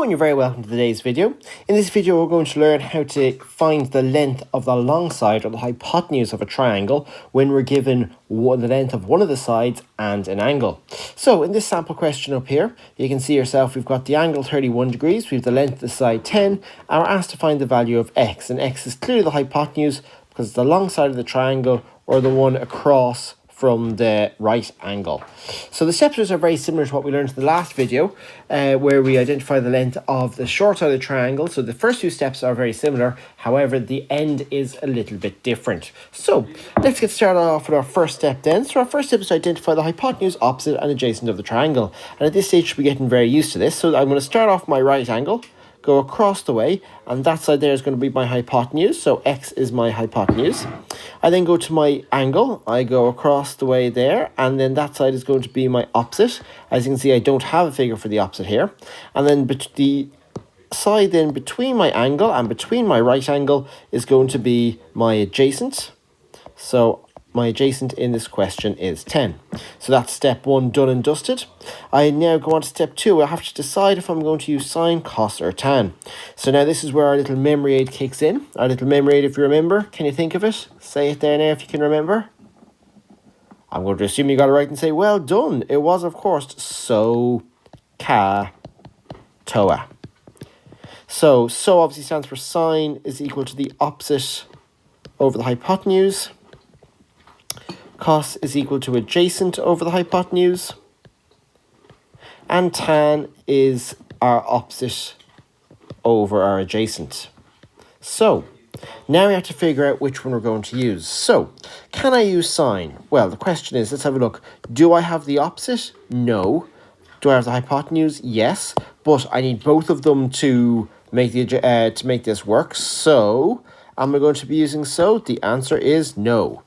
Hello and you're very welcome to today's video. In this video we're going to learn how to find the length of the long side or the hypotenuse of a triangle when we're given the length of one of the sides and an angle. So in this sample question up here, you can see yourself we've got the angle 31 degrees, we've the length of the side 10, and we're asked to find the value of x. And x is clearly the hypotenuse because it's the long side of the triangle or the one across from the right angle. So the steps are very similar to what we learned in the last video, where we identify the length of the short side of the triangle. So the first two steps are very similar, however the end is a little bit different. So let's get started off with our first step then. So our first step is to identify the hypotenuse, opposite and adjacent of the triangle. And at this stage we're getting very used to this. So I'm going to start off my right angle, go across the way, and that side there is going to be my hypotenuse, so x is my hypotenuse. I then go to my angle, I go across the way there, and then that side is going to be my opposite. As you can see, I don't have a figure for the opposite here. And then the side then between my angle and between my right angle is going to be my adjacent. So my adjacent in this question is 10. So that's step 1 done and dusted. I now go on to step 2. I have to decide if I'm going to use sine, cos or tan. So now this is where our little memory aid kicks in. Our little memory aid, if you remember. Can you think of it? Say it there now if you can remember. I'm going to assume you got it right and say, well done. It was, of course, so, ca, toa. So obviously stands for sine is equal to the opposite over the hypotenuse. Cos is equal to adjacent over the hypotenuse, and tan is our opposite over our adjacent. So now we have to figure out which one we're going to use. So can I use sine? Well, the question is, let's have a look. Do I have the opposite? No. Do I have the hypotenuse? Yes, but I need both of them to make this work. So am I going to be using so? The answer is no.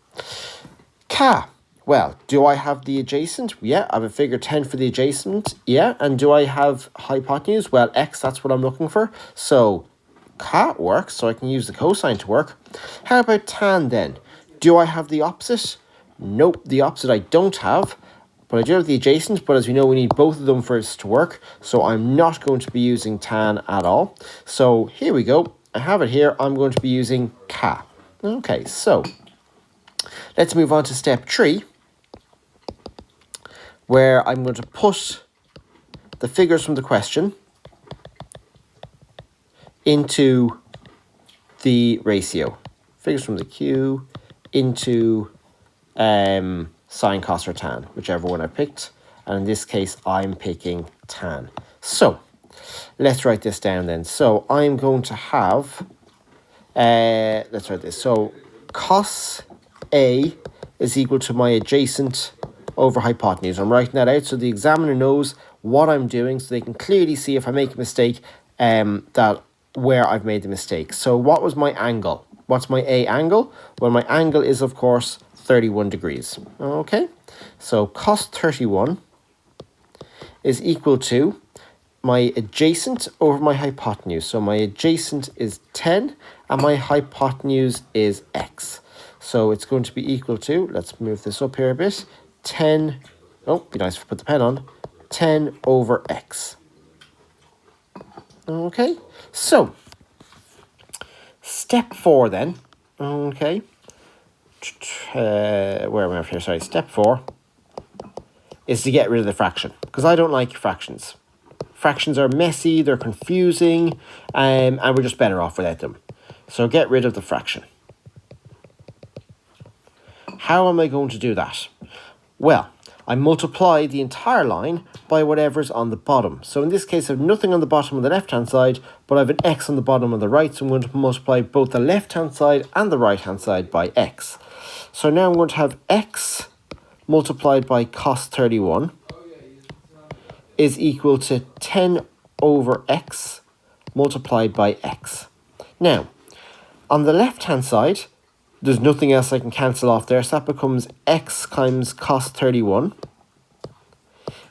Ca. Well, do I have the adjacent? Yeah, I have a figure 10 for the adjacent. Yeah, and do I have hypotenuse? Well, x, that's what I'm looking for. So ca works, so I can use the cosine to work. How about tan then? Do I have the opposite? Nope, the opposite I don't have. But I do have the adjacent, but as we know, we need both of them for it to work. So I'm not going to be using tan at all. So here we go. I have it here. I'm going to be using ca. Okay, so let's move on to step 3, where I'm going to put the figures from the question into the ratio. Figures from the Q into sine, cos or tan, whichever one I picked. And in this case, I'm picking tan. So let's write this down then. So I'm going to have, let's write this. So cos A is equal to my adjacent over hypotenuse. I'm writing that out so the examiner knows what I'm doing, so they can clearly see if I make a mistake, that where I've made the mistake. So what was my angle? What's my A angle? Well, my angle is, of course, 31 degrees. Okay, so cos 31 is equal to my adjacent over my hypotenuse. So my adjacent is 10 and my hypotenuse is x. So it's going to be equal to, let's move this up here a bit, 10, oh, be nice if I put the pen on, 10 over x. Okay, so step 4 then, okay, where am I up here, sorry, step 4 is to get rid of the fraction, because I don't like fractions. Fractions are messy, they're confusing, and we're just better off without them. So get rid of the fraction. How am I going to do that? Well, I multiply the entire line by whatever's on the bottom. So in this case, I have nothing on the bottom of the left-hand side, but I have an x on the bottom of the right, so I'm going to multiply both the left-hand side and the right-hand side by x. So now I'm going to have x multiplied by cos 31 is equal to 10 over x multiplied by x. Now, on the left-hand side, there's nothing else I can cancel off there, so that becomes x times cos 31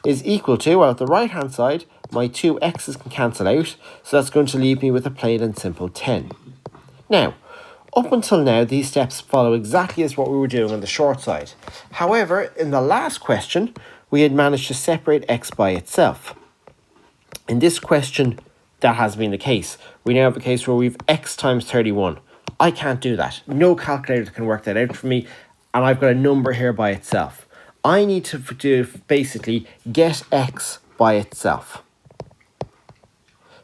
is equal to, well, at the right-hand side, my two x's can cancel out, so that's going to leave me with a plain and simple 10. Now, up until now, these steps follow exactly as what we were doing on the short side. However, in the last question, we had managed to separate x by itself. In this question, that has been the case. We now have a case where we've x times 31. I can't do that. No calculator can work that out for me, and I've got a number here by itself. I need to basically get x by itself.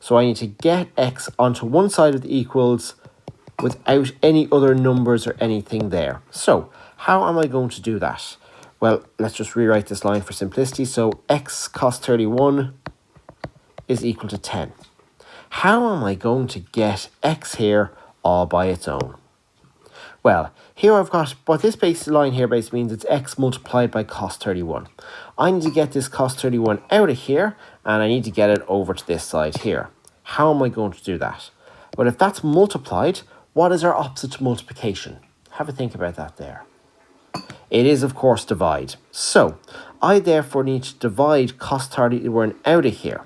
So I need to get x onto one side of the equals without any other numbers or anything there. So how am I going to do that? Well, let's just rewrite this line for simplicity. So x cos 31 is equal to 10. How am I going to get x here all by its own? Well, here I've got, what this base line here basically means it's x multiplied by cos 31. I need to get this cos 31 out of here, and I need to get it over to this side here. How am I going to do that? Well, if that's multiplied, what is our opposite to multiplication? Have a think about that there. It is, of course, divide. So, I therefore need to divide cos 31 out of here.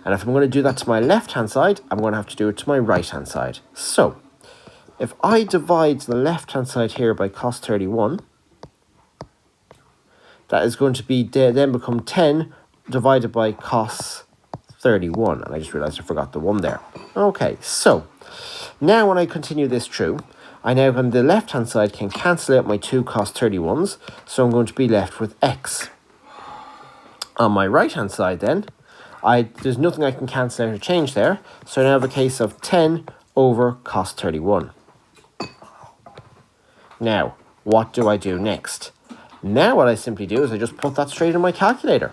And if I'm going to do that to my left-hand side, I'm going to have to do it to my right-hand side. So, if I divide the left-hand side here by cos 31, that is going to be then become 10 divided by cos 31. And I just realized I forgot the 1 there. Okay, so now when I continue this through, I now on the left-hand side can cancel out my 2 cos 31s. So I'm going to be left with x. On my right-hand side then, there's nothing I can cancel out or change there. So I now have a case of 10 over cos 31. Now, what do I do next? Now what I simply do is I just put that straight in my calculator.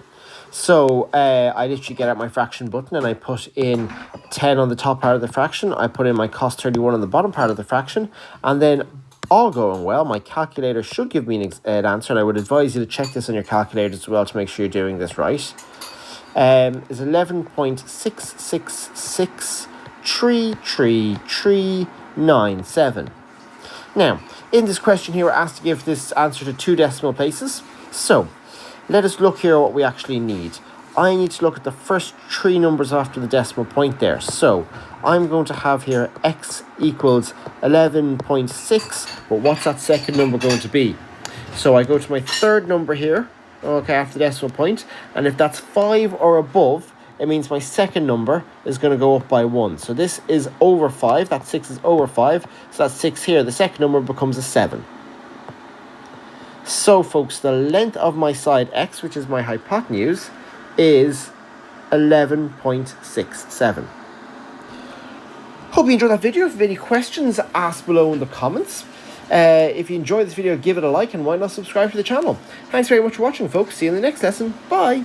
So I literally get out my fraction button and I put in 10 on the top part of the fraction. I put in my cos 31 on the bottom part of the fraction. And then all going well, my calculator should give me an answer. And I would advise you to check this on your calculator as well to make sure you're doing this right. Is 11.666333397. Now, in this question here, we're asked to give this answer to 2 decimal places. So, let us look here at what we actually need. I need to look at the first 3 numbers after the decimal point there. So, I'm going to have here x equals 11.6, but what's that second number going to be? So, I go to my third number here, okay, after the decimal point, and if that's 5 or above, it means my second number is going to go up by 1. So this is over 5. That 6 is over 5. So that's 6 here. The second number becomes a 7. So, folks, the length of my side x, which is my hypotenuse, is 11.67. Hope you enjoyed that video. If you have any questions, ask below in the comments. If you enjoyed this video, give it a like and why not subscribe to the channel. Thanks very much for watching, folks. See you in the next lesson. Bye.